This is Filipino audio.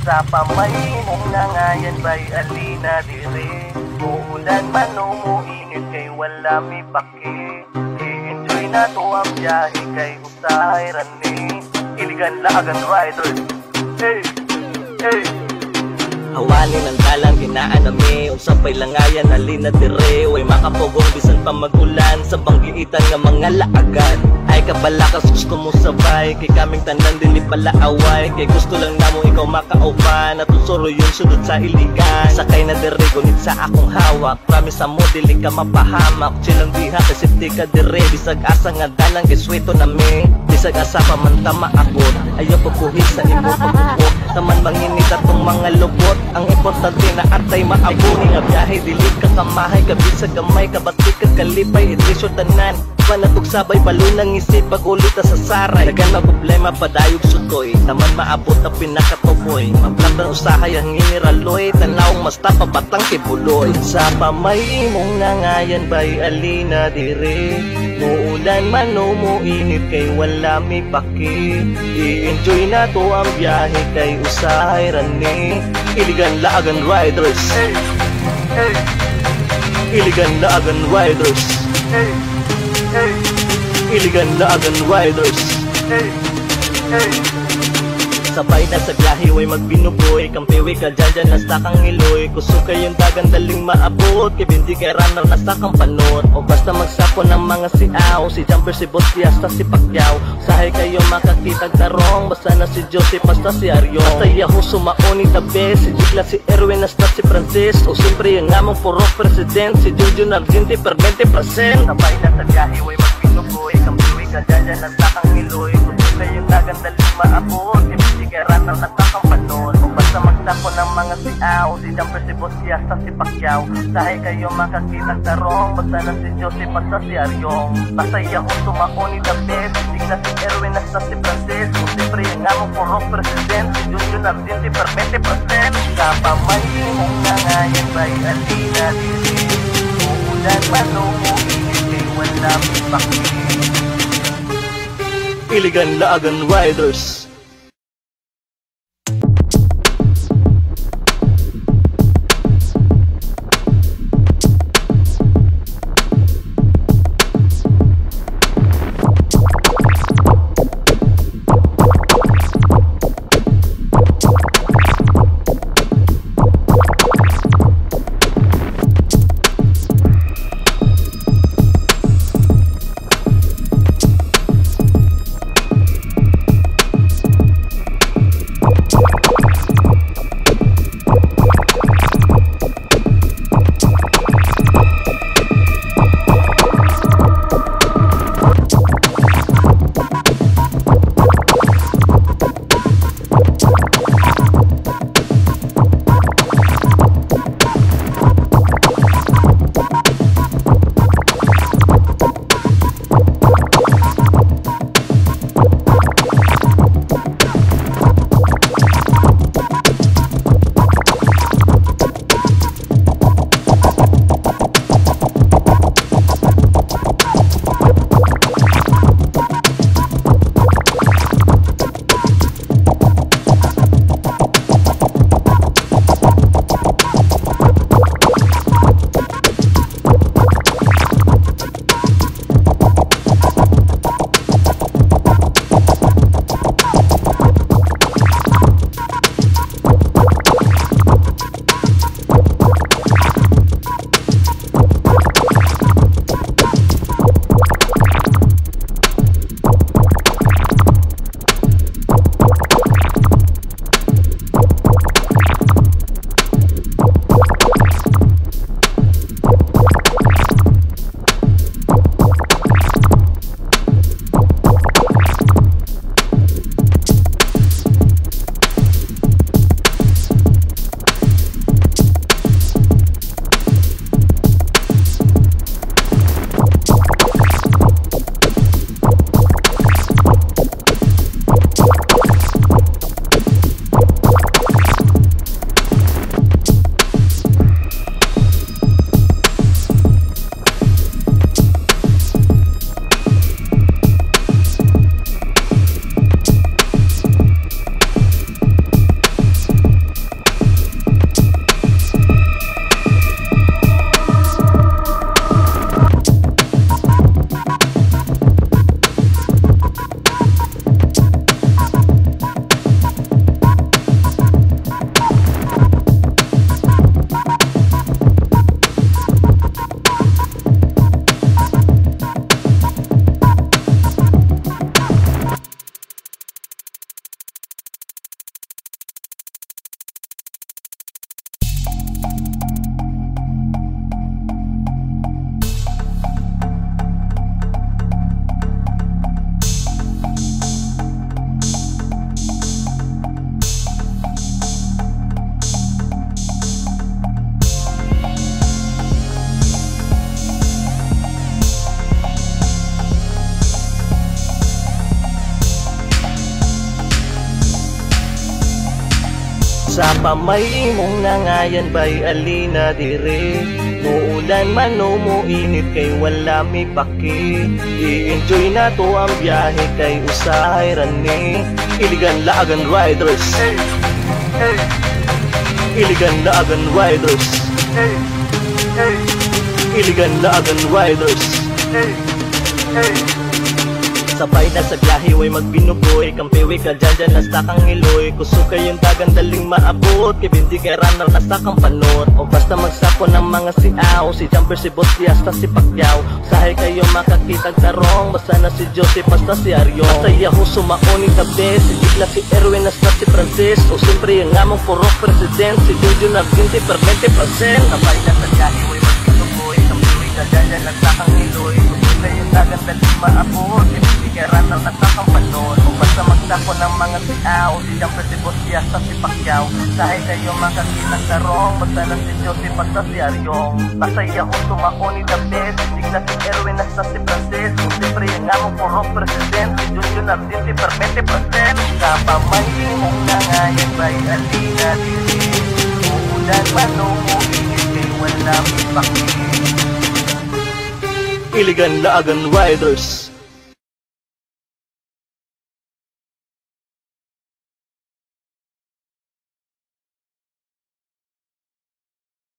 Sa pamahimong nangayan ba'y alina dire. Uulan man o muinit kay wala mi paki. I-enjoy na to ang biyahe kay usahay rani. Iligan laagan riders. Hey, hey. Hawalin ang dalang ginaanami usapay langayan alina dire. Way makapugong bisan pa magulan sa banggiitan nga mga laagan. Ay kabalakas gusto mo sabay kay kaming tanan dili pala away. Kay gusto lang namo ikaw makauban at usuro yung sunod sa iligan. Sakay na dire gunit sa akong hawak. Promise mo dili ka mapahamak. Chilang diha kasi di ka dire. Bisag asa nga dalang kisweto na me. Bisag asa pa man tama abot. Ayaw pagkuhi sa imo pagkukot. Taman manginit atong mga lubot. Ang importante na atay maabot. Nga biyahe dili ka kamahay. Kabisag gamay kabatik ka kalipay. Itrisyo tanan manatog sabay balunang isip pag-ulita sa saray. Dagan na problema padayog sutoy. Taman maabot na pinakatuboy. Mablak na usahay ang iniraloy. Tanawang masta pabatang kibuloy. Sa pamahimong nangayan ba'y alina dire. Muulan man o muinit kay wala mi paki. I-enjoy na to ang biyahe kay usahay rani. Iligan laagan riders. Hey, hey, Iligan laagan riders. hey, hey, Iligan laagan riders. hey, hey. Sabay na sa biyahe way magbinuboy. Kampiwi ka dyan nasa kang iloy. Kusog kayong dagan daling maabot. Kay binti kay runner nasa kang panot. O basta magsapon ng mga siaw. Si Jumper, si Bosti, hasta si Pacquiao. Sahay kayo makakitag tarong. Basta na si Joseph, basta si Aryo. Basta yaho sumaoni tabi. Si Jigla, si Erwin, hasta si Francis. O siyempre yung among purok president. Si Junjun Argente, permente present. Sabay na sa biyahe way magbinuboy. Kampiwi ka dyan nasa kang iloy. Kusog kayong dagan daling maabot. Kay runner at takang panon. O basta magsako ng mga siaw. Si Jumper, si Bosti, hasta si Pacquiao. Sahay kayo makakitang tarong. Basta na si Joseph, basta si Aryong. Basta yaho sumaon ni David. Sigla si Erwin, hasta si Francis. O siyempre yung among purok president. Si Junjun Argente, permente present. Sa pamahimong nangayan ba'y alina dili. Uulan man o muinit kay wala mi paki. Iligan laagan riders. Usapa may imong nangayan bay alina dire. Muulan man o muinit kay wala mi paki. I-enjoy na to ang biyahe kay usahay rani. Iligan Laagan Riders, Iligan Laagan Riders, Iligan Laagan Riders. Sabay na sa biyahe, way magbinuboy. Kampiwi ka dyan, nasta kang iloy. Kusukay yung dagan, daling maabot. Kibindi kay runner, nasta kang panot. O basta magsako ng mga siaw. Si Jumper, si Boss, si Asta, si Pacquiao. Sahay kayo makakitag tarong. Basta na si Joseph, basta si Aryo. Basta yaho sumaoning gabi. Si Digla, si Erwin, nasta si Francis. O siyempre yung among purok president. Si Jojo na 20 per 20%. Sabay na sa biyahe, way magbinuboy. Kampiwi ka dyan, nasta kang iloy. Kusukay yung dagan, daling maabot. Kairan ng natakang panon. Kung basta magsako ng mga siaw. Si Jumper, si Boss, si Asta, si Pacquiao. Sahay kayo makakitang tarong. Basta na si Joseph, basta si Aryong. Masaya ko sumako ni the best. Si Digla, si Erwin, nasta si Francis. Kung siyempre yung among purok president. Si Jojo na 20 per 20%. Kapamay mong nangayon bay alina diri. Uulan man o muinit kay wala may paki. Iligan Laagan Riders,